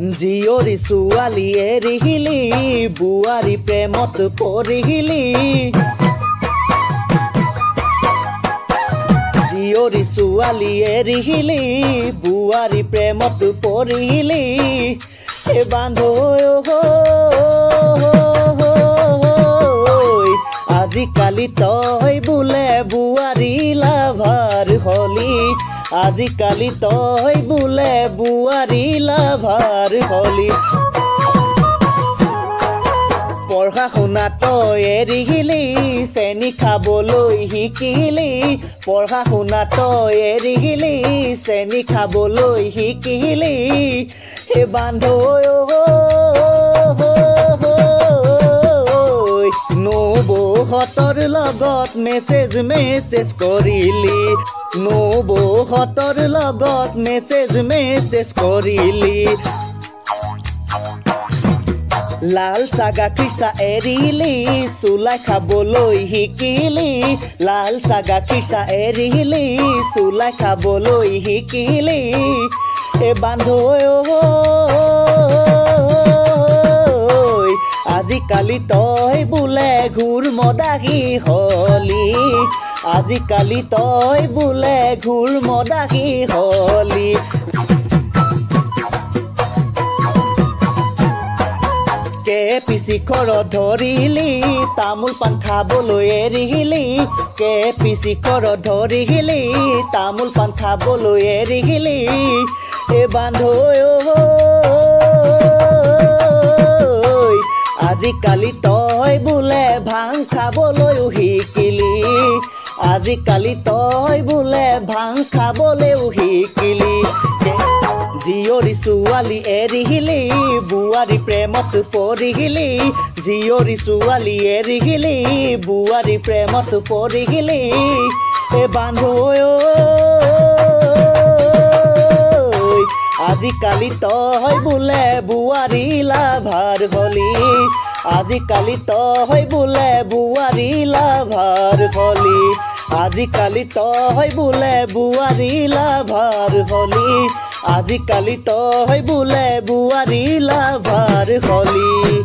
জীয়ৰী ছোৱালী এৰিহিলি বুৱাৰী প্ৰেমত পৰিহিলি জীয়ৰী ছোৱালী এৰিহিলি বুৱাৰী প্ৰেমত পৰিহিলি এ বান্ধো আজিকালি তই বোলে বুৱাৰী লাভাৰ হলি আজিকালি তই বোলে বুৱাৰী লাভাৰ হলি পঢ়া শুনা তই এৰিহিলি চেনি খাবলৈ শিকিলি পঢ়া শুনা তই এৰিহিলি চেনি খাবলৈ শিকিলি হে বান্ধো নবৌহঁতৰ লগত মেছেজ কৰিলি নবৌহঁতৰ লগত মেছেজ কৰিলি লাল চাগা খিচা এৰিলি চুলাই খাবলৈ শিকিলি লাল চাগা খিচা এৰিলি চুলাই খাবলৈ শিকিলি এ বান্ধো আজিকালি তই বোলে ঘূৰ মদাহী হলি আজিকালি তই বোলে ঘূৰ মদাহী হলি কেপি শিখৰ ধৰিলি তামোল পাণ খাবলৈ এৰিহিলি কেপি শিখৰ ধৰিহিলি তামোল পাণ খাবলৈ এৰিহিলি এ বান্ধো আজিকালি তই বোলে ভাং খাবলৈও শিকিলি আজিকালি তই বোলে ভাং খাবলৈও শিকিলি জীয়ৰী ছোৱালী এৰিহিলি বুৱাৰী প্ৰেমত পৰিহিলি জীয়ৰী ছোৱালী এৰিহিলি বুৱাৰী প্ৰেমত পৰিহিলি এ বান্ধো আজিকালি তই বোলে বুৱাৰী লাভাৰ হলি আজিকালি তই বোলে বুৱাৰী লাভাৰ হলি আজিকালি তই বোলে বুৱাৰী লাভাৰ হলি আজিকালি তই বোলে বুৱাৰী লাভাৰ হলি।